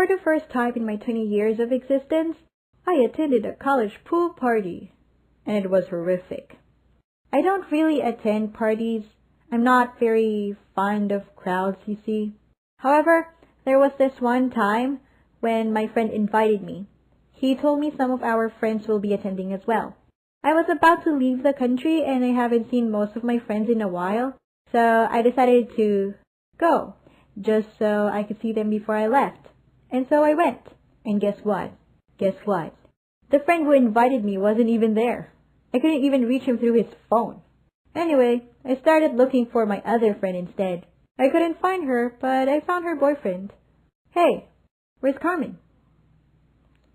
for the first time in my 20 years of existence, I attended a college pool party, and it was horrific. I don't really attend parties. I'm not very fond of crowds, you see. However, there was this one time when my friend invited me. He told me some of our friends will be attending as well. I was about to leave the country and I haven't seen most of my friends in a while, so I decided to go, just so I could see them before I left. And so I went. And guess what? Guess what? The friend who invited me wasn't even there. I couldn't even reach him through his phone. Anyway, I started looking for my other friend instead. I couldn't find her, but I found her boyfriend. Hey, where's Carmen?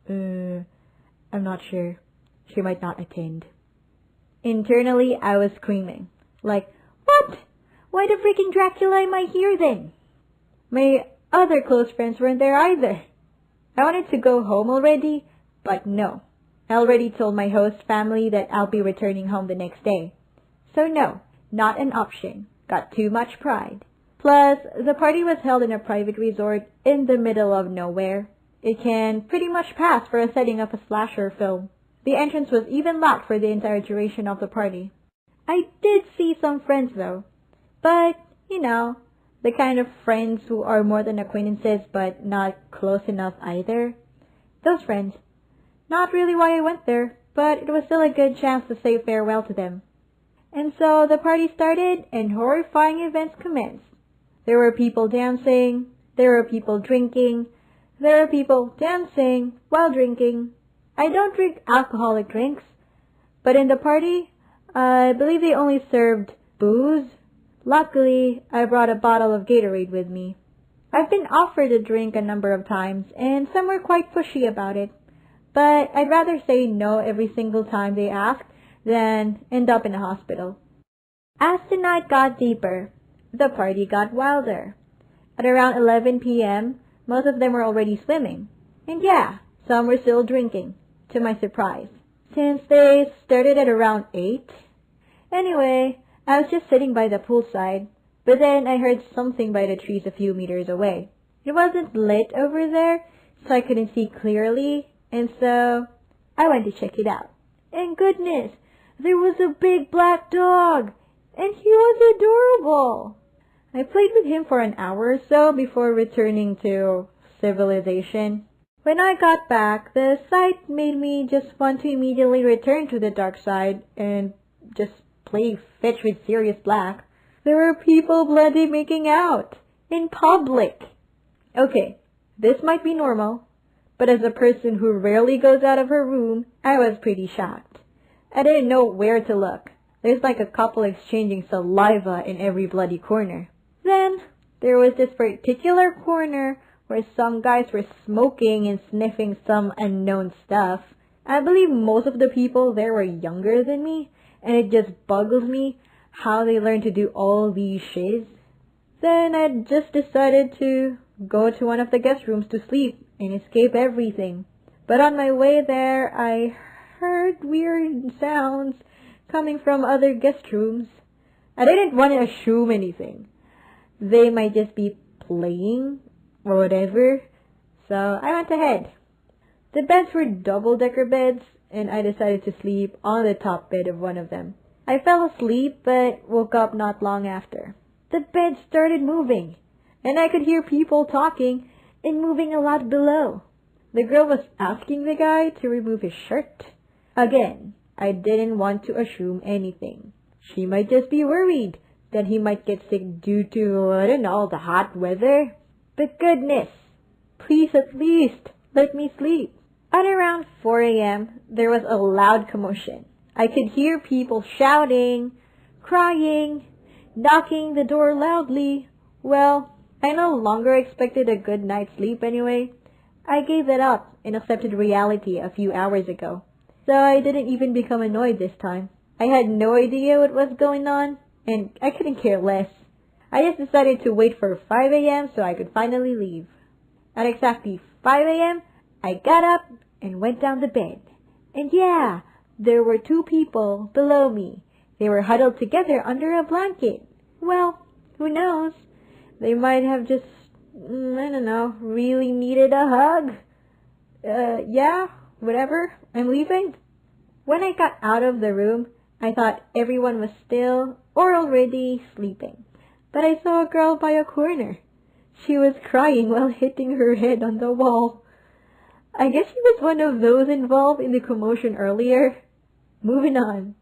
I'm not sure. She might not attend. Internally, I was screaming. Like, what? Why the freaking Dracula am I here then? My other close friends weren't there either. I wanted to go home already, but no. I already told my host family that I'll be returning home the next day. So no, not an option. Got too much pride. Plus, the party was held in a private resort in the middle of nowhere. It can pretty much pass for a setting of a slasher film. The entrance was even locked for the entire duration of the party. I did see some friends though. But, you know, the kind of friends who are more than acquaintances but not close enough either. Those friends. Not really why I went there, but it was still a good chance to say farewell to them. And so the party started and horrifying events commenced. There were people dancing, there were people drinking, there were people dancing while drinking. I don't drink alcoholic drinks, but in the party, I believe they only served booze. Luckily, I brought a bottle of Gatorade with me. I've been offered a drink a number of times, and some were quite pushy about it. But I'd rather say no every single time they ask than end up in a hospital. As the night got deeper, the party got wilder. At around 11 p.m., most of them were already swimming. And yeah, some were still drinking, to my surprise, since they started at around 8. Anyway, I was just sitting by the poolside, but then I heard something by the trees a few meters away. It wasn't lit over there, so I couldn't see clearly, and so I went to check it out. And goodness, there was a big black dog, and he was adorable. I played with him for an hour or so before returning to civilization. When I got back, the sight made me just want to immediately return to the dark side and just play fetch with Sirius Black. There were people bloody making out in public. Okay, this might be normal, but as a person who rarely goes out of her room, I was pretty shocked. I didn't know where to look. There's like a couple exchanging saliva in every bloody corner. Then, there was this particular corner where some guys were smoking and sniffing some unknown stuff. I believe most of the people there were younger than me, and it just boggles me how they learned to do all these shiz. Then I just decided to go to one of the guest rooms to sleep and escape everything. But on my way there, I heard weird sounds coming from other guest rooms. I didn't want to assume anything. They might just be playing or whatever, so I went ahead. The beds were double-decker beds, and I decided to sleep on the top bed of one of them. I fell asleep, but woke up not long after. The bed started moving, and I could hear people talking and moving a lot below. The girl was asking the guy to remove his shirt. Again, I didn't want to assume anything. She might just be worried that he might get sick due to, I don't know, the hot weather. But goodness, please at least let me sleep. At around 4 a.m., there was a loud commotion. I could hear people shouting, crying, knocking the door loudly. Well, I no longer expected a good night's sleep anyway. I gave that up and accepted reality a few hours ago. So I didn't even become annoyed this time. I had no idea what was going on, and I couldn't care less. I just decided to wait for 5 a.m. so I could finally leave. At exactly 5 a.m., I got up and went down the bed. And yeah, there were 2 people below me. They were huddled together under a blanket. Well, who knows? They might have just I don't know, really needed a hug. Yeah, whatever, I'm leaving. When I got out of the room, I thought everyone was still or already sleeping. But I saw a girl by a corner. She was crying while hitting her head on the wall. I guess she was one of those involved in the commotion earlier. Moving on.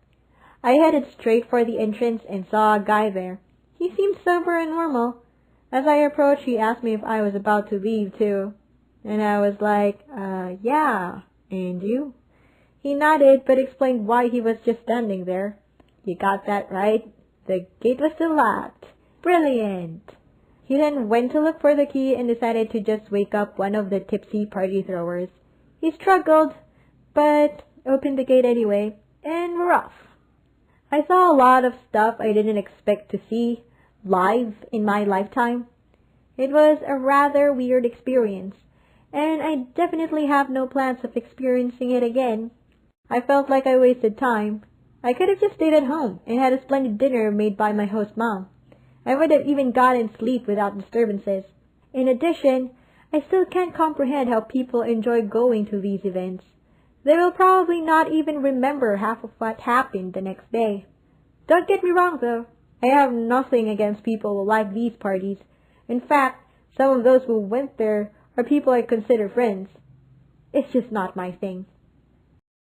I headed straight for the entrance and saw a guy there. He seemed sober and normal. As I approached, he asked me if I was about to leave too. And I was like, yeah. And you? He nodded, but explained why he was just standing there. You got that right. The gate was still locked. Brilliant. He then went to look for the key and decided to just wake up one of the tipsy party throwers. He struggled, but opened the gate anyway, and we're off. I saw a lot of stuff I didn't expect to see live in my lifetime. It was a rather weird experience, and I definitely have no plans of experiencing it again. I felt like I wasted time. I could have just stayed at home and had a splendid dinner made by my host mom. I would have even gotten sleep without disturbances. In addition, I still can't comprehend how people enjoy going to these events. They will probably not even remember half of what happened the next day. Don't get me wrong though, I have nothing against people who like these parties. In fact, some of those who went there are people I consider friends. It's just not my thing.